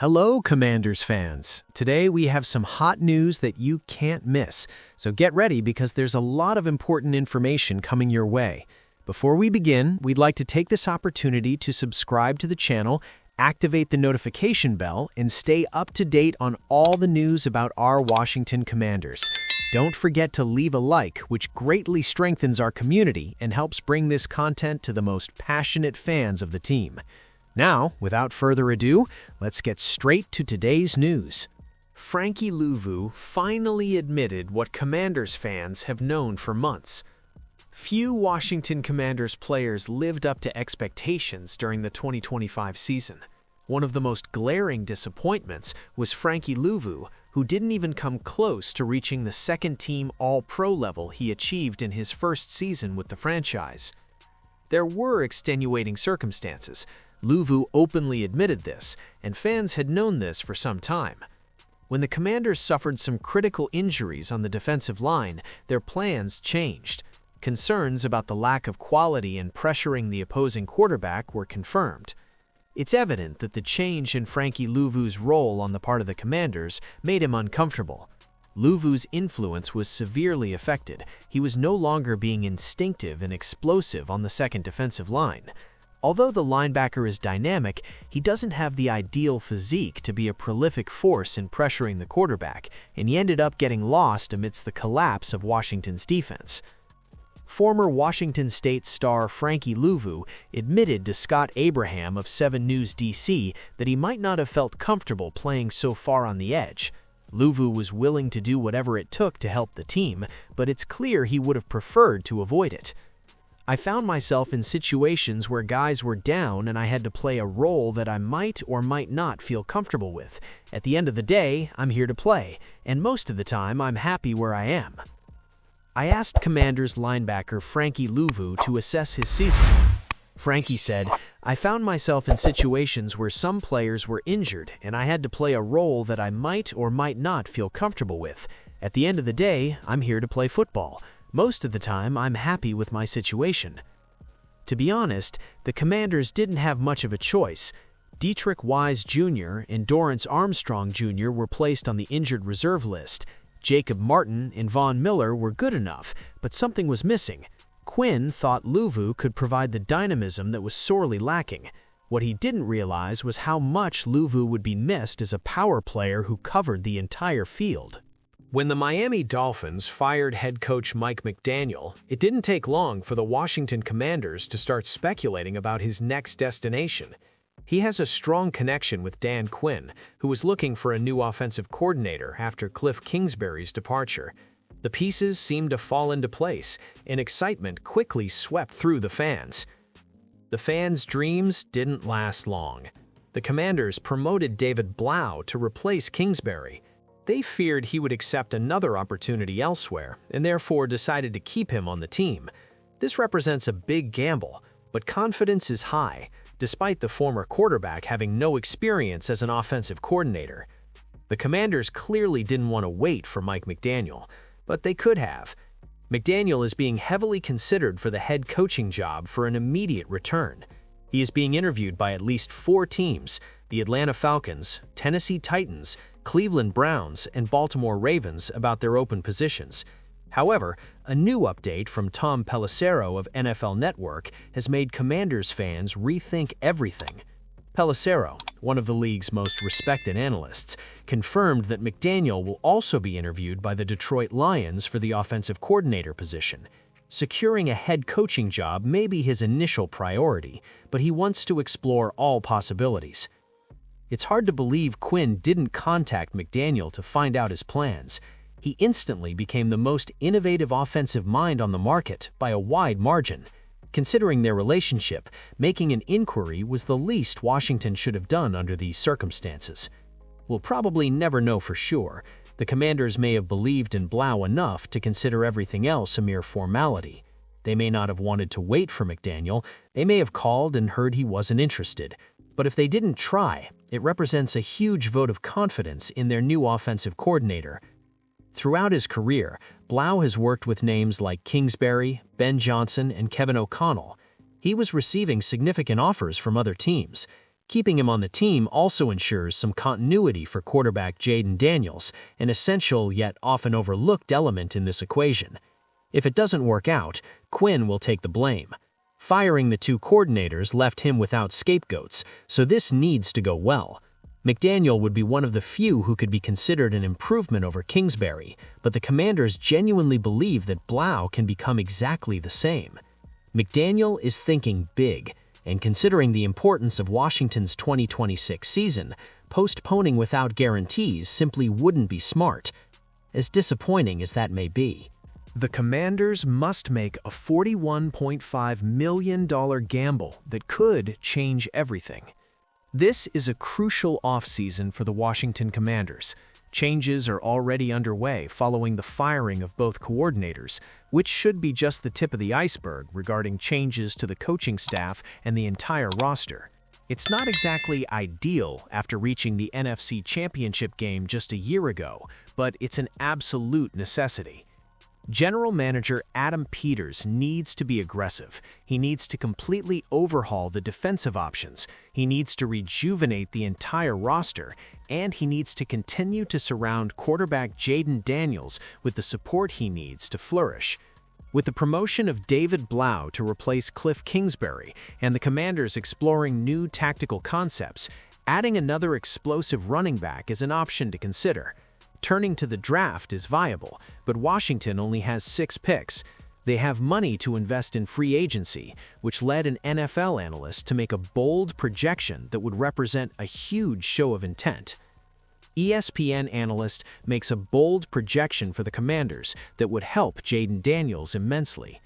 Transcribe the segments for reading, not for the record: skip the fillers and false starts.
Hello, Commanders fans. Today we have some hot news that you can't miss. So get ready because there's a lot of important information coming your way. Before we begin, we'd like to take this opportunity to subscribe to the channel, activate the notification bell, and stay up to date on all the news about our Washington Commanders. Don't forget to leave a like, which greatly strengthens our community and helps bring this content to the most passionate fans of the team. Now, without further ado, let's get straight to today's news. Frankie Luvu finally admitted what Commanders fans have known for months. Few Washington Commanders players lived up to expectations during the 2025 season. One of the most glaring disappointments was Frankie Luvu, who didn't even come close to reaching the second-team All-Pro level he achieved in his first season with the franchise. There were extenuating circumstances. Luvu openly admitted this, and fans had known this for some time. When the Commanders suffered some critical injuries on the defensive line, their plans changed. Concerns about the lack of quality in pressuring the opposing quarterback were confirmed. It's evident that the change in Frankie Luvu's role on the part of the Commanders made him uncomfortable. Luvu's influence was severely affected. He was no longer being instinctive and explosive on the second defensive line. Although the linebacker is dynamic, he doesn't have the ideal physique to be a prolific force in pressuring the quarterback, and he ended up getting lost amidst the collapse of Washington's defense. Former Washington State star Frankie Luvu admitted to Scott Abraham of 7 News DC that he might not have felt comfortable playing so far on the edge. Luvu was willing to do whatever it took to help the team, but it's clear he would have preferred to avoid it. I found myself in situations where guys were down and I had to play a role that I might or might not feel comfortable with. At the end of the day, I'm here to play, and most of the time I'm happy where I am. I asked Commanders linebacker Frankie Luvu to assess his season. Frankie said, "I found myself in situations where some players were injured and I had to play a role that I might or might not feel comfortable with. At the end of the day, I'm here to play football. Most of the time, I'm happy with my situation." To be honest, the Commanders didn't have much of a choice. Dietrich Wise Jr. and Dorrance Armstrong Jr. were placed on the injured reserve list. Jacob Martin and Von Miller were good enough, but something was missing. Quinn thought Luvu could provide the dynamism that was sorely lacking. What he didn't realize was how much Luvu would be missed as a power player who covered the entire field. When the Miami Dolphins fired head coach Mike McDaniel, it didn't take long for the Washington Commanders to start speculating about his next destination. He has a strong connection with Dan Quinn, who was looking for a new offensive coordinator after Cliff Kingsbury's departure. The pieces seemed to fall into place, and excitement quickly swept through the fans. The fans' dreams didn't last long. The Commanders promoted David Blau to replace Kingsbury. They feared he would accept another opportunity elsewhere, and therefore decided to keep him on the team. This represents a big gamble, but confidence is high, despite the former quarterback having no experience as an offensive coordinator. The Commanders clearly didn't want to wait for Mike McDaniel, but they could have. McDaniel is being heavily considered for the head coaching job for an immediate return. He is being interviewed by at least 4 teams: the Atlanta Falcons, Tennessee Titans, Cleveland Browns, and Baltimore Ravens about their open positions. However, a new update from Tom Pelissero of NFL Network has made Commanders fans rethink everything. Pelissero, one of the league's most respected analysts, confirmed that McDaniel will also be interviewed by the Detroit Lions for the offensive coordinator position. Securing a head coaching job may be his initial priority, but he wants to explore all possibilities. It's hard to believe Quinn didn't contact McDaniel to find out his plans. He instantly became the most innovative offensive mind on the market by a wide margin. Considering their relationship, making an inquiry was the least Washington should have done under these circumstances. We'll probably never know for sure. The Commanders may have believed in Blau enough to consider everything else a mere formality. They may not have wanted to wait for McDaniel. They may have called and heard he wasn't interested. But if they didn't try, it represents a huge vote of confidence in their new offensive coordinator. Throughout his career, Blau has worked with names like Kingsbury, Ben Johnson, and Kevin O'Connell. He was receiving significant offers from other teams. Keeping him on the team also ensures some continuity for quarterback Jaden Daniels, an essential yet often overlooked element in this equation. If it doesn't work out, Quinn will take the blame. Firing the two coordinators left him without scapegoats, so this needs to go well. McDaniel would be one of the few who could be considered an improvement over Kingsbury, but the Commanders genuinely believe that Blau can become exactly the same. McDaniel is thinking big, and considering the importance of Washington's 2026 season, postponing without guarantees simply wouldn't be smart, as disappointing as that may be. The Commanders must make a $41.5 million gamble that could change everything. This is a crucial offseason for the Washington Commanders. Changes are already underway following the firing of both coordinators, which should be just the tip of the iceberg regarding changes to the coaching staff and the entire roster. It's not exactly ideal after reaching the NFC Championship game just a year ago, but it's an absolute necessity. General Manager Adam Peters needs to be aggressive. He needs to completely overhaul the defensive options. He needs to rejuvenate the entire roster, and he needs to continue to surround quarterback Jaden Daniels with the support he needs to flourish. With the promotion of David Blau to replace Cliff Kingsbury and the Commanders exploring new tactical concepts, adding another explosive running back is an option to consider. Turning to the draft is viable, but Washington only has 6 picks. They have money to invest in free agency, which led an NFL analyst to make a bold projection that would represent a huge show of intent. ESPN analyst makes a bold projection for the Commanders that would help Jaden Daniels immensely.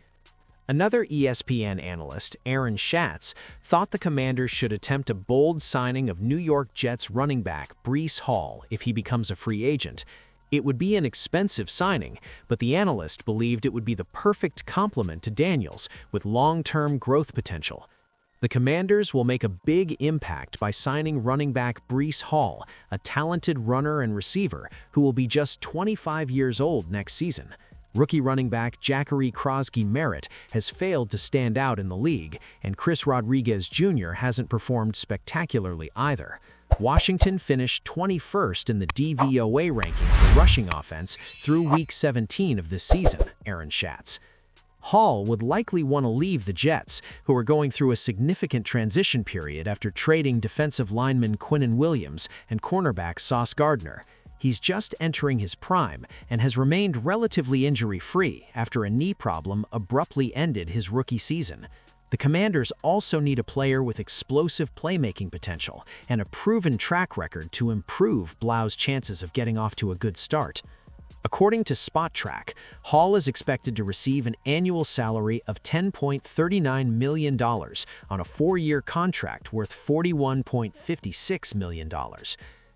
Another ESPN analyst, Aaron Schatz, thought the Commanders should attempt a bold signing of New York Jets running back Bree Hall if he becomes a free agent. It would be an expensive signing, but the analyst believed it would be the perfect complement to Daniels with long-term growth potential. The Commanders will make a big impact by signing running back Bree Hall, a talented runner and receiver who will be just 25 years old next season. Rookie running back Jacare Crosby-Merritt has failed to stand out in the league, and Chris Rodriguez Jr. hasn't performed spectacularly either. Washington finished 21st in the DVOA ranking for rushing offense through Week 17 of this season, Aaron Schatz. Hall would likely want to leave the Jets, who are going through a significant transition period after trading defensive lineman Quinnen Williams and cornerback Sauce Gardner. He's just entering his prime and has remained relatively injury-free after a knee problem abruptly ended his rookie season. The Commanders also need a player with explosive playmaking potential and a proven track record to improve Blau's chances of getting off to a good start. According to SpotTrack, Hall is expected to receive an annual salary of $10.39 million on a 4-year contract worth $41.56 million.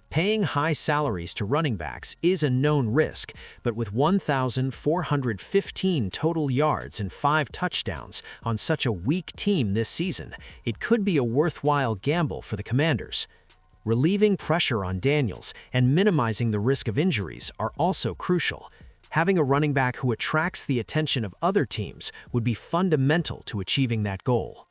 Paying high salaries to running backs is a known risk, but with 1,415 total yards and 5 touchdowns on such a weak team this season, it could be a worthwhile gamble for the Commanders. Relieving pressure on Daniels and minimizing the risk of injuries are also crucial. Having a running back who attracts the attention of other teams would be fundamental to achieving that goal.